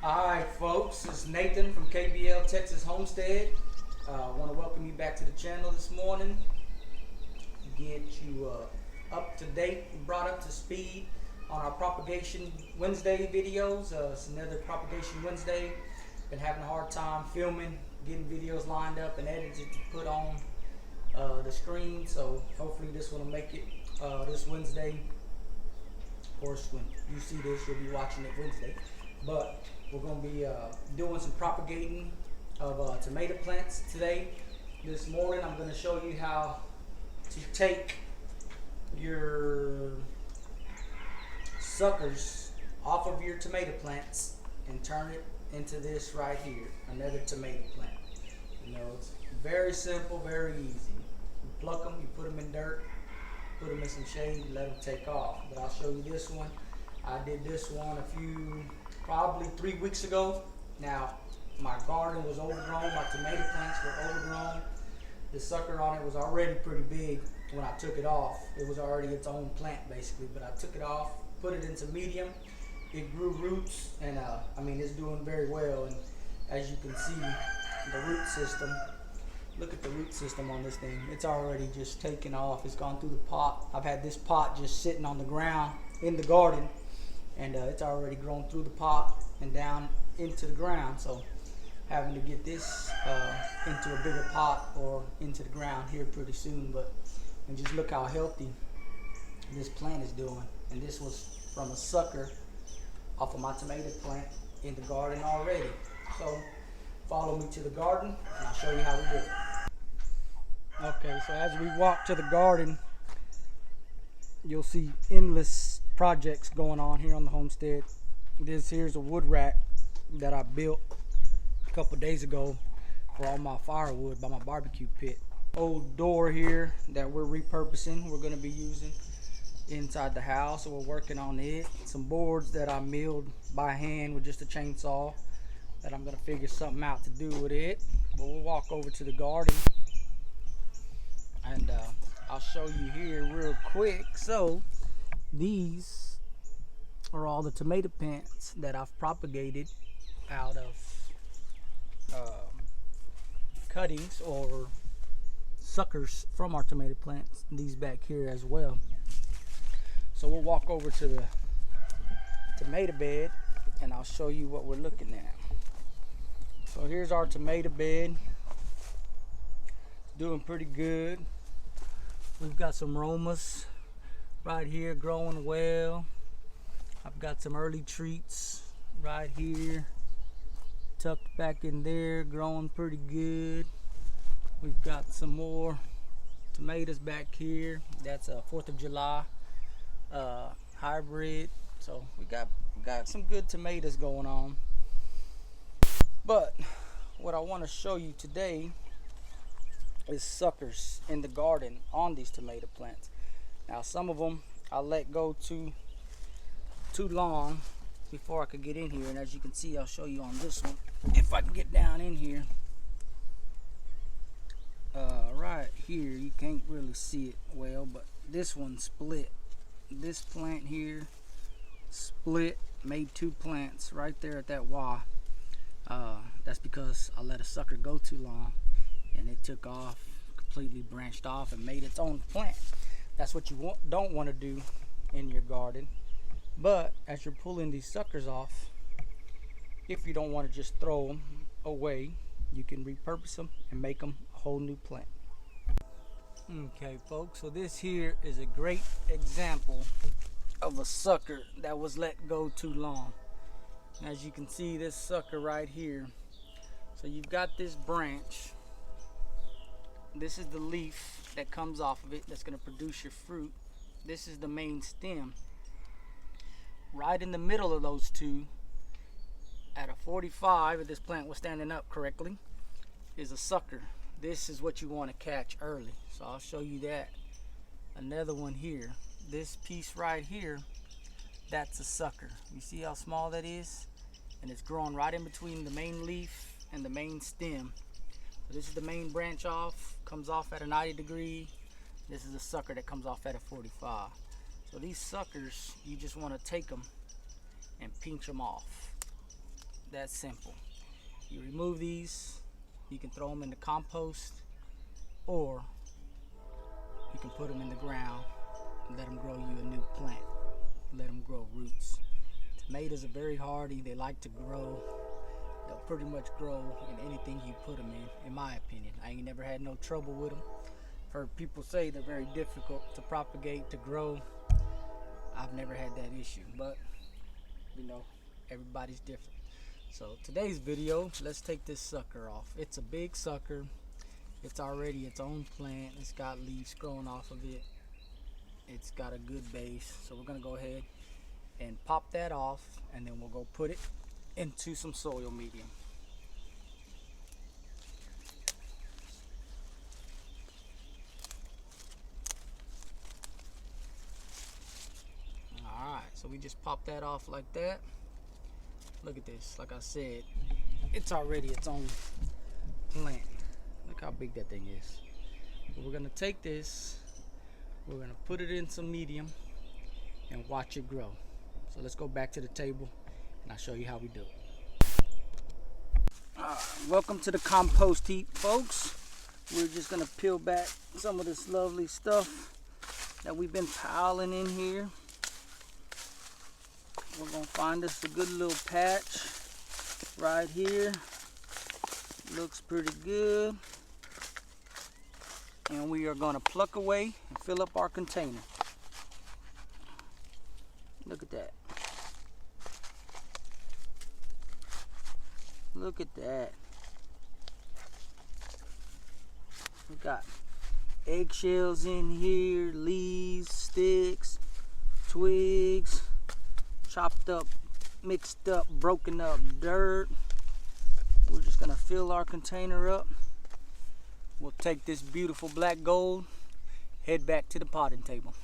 Alright folks, it's Nathan from Kbltexas Homestead. I want to welcome you back to the channel this morning. Get you up to date and brought up to speed on our Propagation Wednesday videos. It's another Propagation Wednesday. Been having a hard time filming, getting videos lined up and edited to put on the screen. So hopefully this one will make it this Wednesday. Of course, when you see this, you'll be watching it Wednesday. But we're going to be doing some propagating of tomato plants today. This morning I'm going to show you how to take your suckers off of your tomato plants and turn it into this right here, another tomato plant. You know, it's very simple, very easy. You pluck them, you put them in dirt, put them in some shade, let them take off. But I'll show you this one. I did this one probably 3 weeks ago. Now, my garden was overgrown, my tomato plants were overgrown. The sucker on it was already pretty big when I took it off. It was already its own plant basically, but I took it off, put it into medium. It grew roots, and I mean, it's doing very well. And as you can see, the root system, look at the root system on this thing. It's already just taken off. It's gone through the pot. I've had this pot just sitting on the ground in the garden, and it's already grown through the pot and down into the ground. So having to get this into a bigger pot or into the ground here pretty soon. And just look how healthy this plant is doing. And this was from a sucker off of my tomato plant in the garden already. So follow me to the garden and I'll show you how we do it. Okay, so as we walk to the garden, you'll see endless projects going on here on the homestead. This here's a wood rack that I built a couple days ago for all my firewood by my barbecue pit. Old door here that we're repurposing, we're going to be using inside the house, so we're working on it. Some boards that I milled by hand with just a chainsaw that I'm going to figure something out to do with it. But we'll walk over to the garden and I'll show you here real quick. So these are all the tomato plants that I've propagated out of cuttings or suckers from our tomato plants. These back here as well. So we'll walk over to the tomato bed and I'll show you what we're looking at. So here's our tomato bed. It's doing pretty good. We've got some Romas right here growing well. I've got some early treats right here tucked back in there, growing pretty good. We've got some more tomatoes back here. That's a 4th of July hybrid. So we got some good tomatoes going on. But what I want to show you today is suckers in the garden on these tomato plants. Now some of them I let go too long before I could get in here, and as you can see, I'll show you on this one if I can get down in here. Right here, you can't really see it well, but this one split. This plant here split, made 2 plants right there at that Y. That's because I let a sucker go too long and it took off, completely branched off and made its own plant. That's what you don't want to do in your garden. But as you're pulling these suckers off, if you don't want to just throw them away, you can repurpose them and make them a whole new plant. Okay folks, so this here is a great example of a sucker that was let go too long. As you can see, this sucker right here, so you've got this branch. This is the leaf that comes off of it that's going to produce your fruit. This is the main stem. Right in the middle of those two, at a 45, if this plant was standing up correctly, is a sucker. This is what you want to catch early. So I'll show you that. Another one here. This piece right here, that's a sucker. You see how small that is? And it's growing right in between the main leaf and the main stem. So this is the main branch off, comes off at a 90 degree. This is a sucker that comes off at a 45. So these suckers, you just want to take them and pinch them off. that simple. You remove these, you can throw them in the compost, or you can put them in the ground and let them grow you a new plant. Let them grow roots. Tomatoes are very hardy. They like to grow. They'll pretty much grow in anything you put them in my opinion. I ain't never had no trouble with them. Heard people say they're very difficult to propagate, to grow. I've never had that issue, but you know, everybody's different. So today's video, let's take this sucker off. It's a big sucker. It's already its own plant. It's got leaves growing off of it. It's got a good base. So we're gonna go ahead and pop that off, and then we'll go put it into some soil medium. Alright, so we just pop that off like that. Look at this. Like I said, it's already its own plant. Look how big that thing is. But we're going to take this, we're going to put it in some medium and watch it grow. So let's go back to the table and I'll show you how we do it. Welcome to the compost heap, folks. We're just going to peel back some of this lovely stuff that we've been piling in here. We're going to find us a good little patch right here. Looks pretty good. And we are going to pluck away and fill up our container. Look at that. Look at that. We got eggshells in here, leaves, sticks, twigs, chopped up, mixed up, broken up dirt. We're just gonna fill our container up. We'll take this beautiful black gold, head back to the potting table.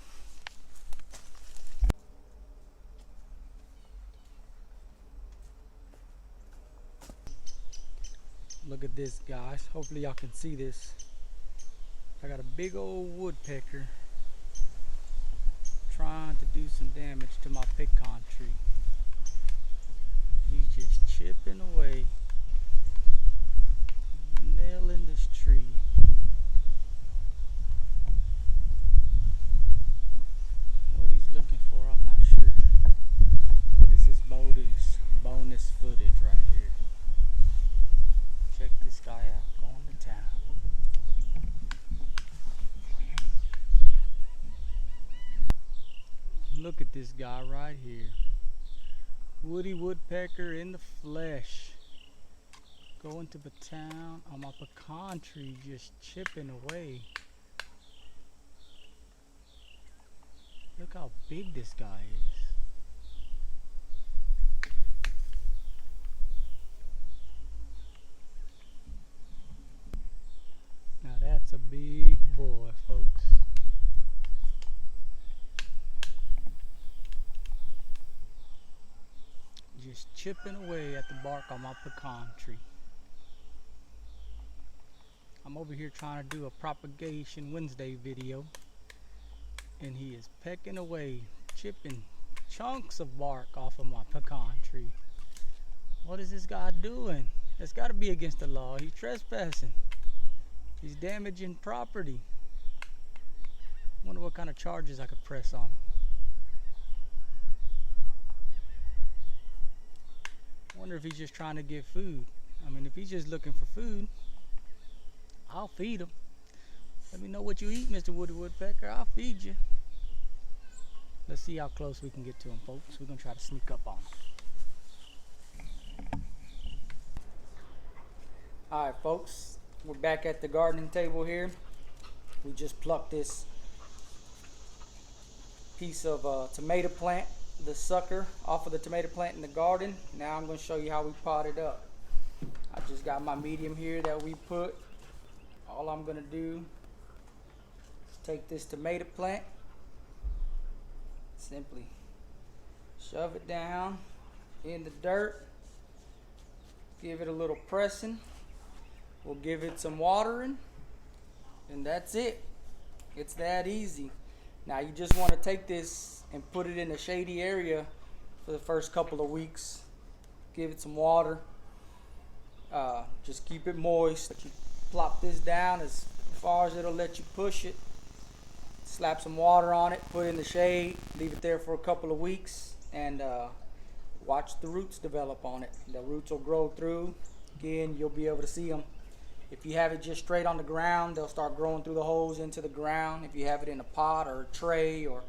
Look at this, guys. Hopefully y'all can see this. I got a big old woodpecker trying to do some damage to my pecan tree. He's just chipping away, nailing this tree. What he's looking for, I'm not sure. But this is bonus footage right here. Check this guy out, going to town. Look at this guy right here. Woody woodpecker in the flesh. Going to the town on my pecan tree, just chipping away. Look how big this guy is. Now that's a big boy, folks. Just chipping away at the bark on my pecan tree. I'm over here trying to do a Propagation Wednesday video, and he is pecking away, chipping chunks of bark off of my pecan tree. What is this guy doing? That's got to be against the law. He's trespassing. He's damaging property. Wonder what kind of charges I could press on him. Wonder if he's just trying to get food. I mean, if he's just looking for food, I'll feed him. Let me know what you eat, Mr. Woody Woodpecker. I'll feed you. Let's see how close we can get to him, folks. We're gonna try to sneak up on him. All right, folks. We're back at the gardening table here. We just plucked this piece of tomato plant, the sucker, off of the tomato plant in the garden. Now I'm going to show you how we pot it up. I just got my medium here that we put. All I'm going to do is take this tomato plant, simply shove it down in the dirt, give it a little pressing. We'll give it some watering, and that's it. It's that easy. Now you just want to take this and put it in a shady area for the first couple of weeks. give it some water. Just keep it moist. You plop this down as far as it'll let you push it. Slap some water on it, put it in the shade, leave it there for a couple of weeks, and watch the roots develop on it. The roots will grow through. Again, you'll be able to see them. If you have it just straight on the ground, they'll start growing through the holes into the ground. If you have it in a pot or a tray or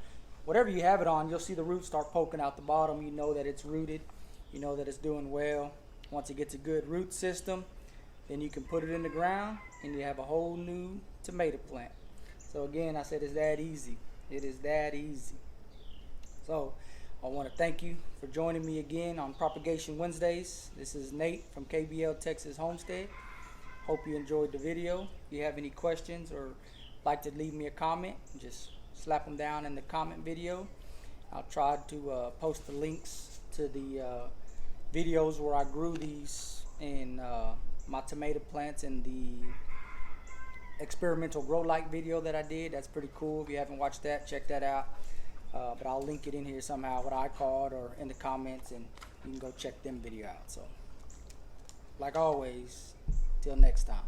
whatever you have it on, you'll see the roots start poking out the bottom. You know that it's rooted. You know that it's doing well. Once it gets a good root system, then you can put it in the ground and you have a whole new tomato plant. So again, I said it's that easy. It is that easy. So I want to thank you for joining me again on Propagation Wednesdays. This is Nate from Kbltexas Homestead. Hope you enjoyed the video. If you have any questions or like to leave me a comment, just slap them down in the comment video. I'll try to post the links to the videos where I grew these in my tomato plants in the experimental grow light video that I did. That's pretty cool. If you haven't watched that, check that out. But I'll link it in here somehow, what I called, or in the comments, and you can go check them video out. So like always, till next time.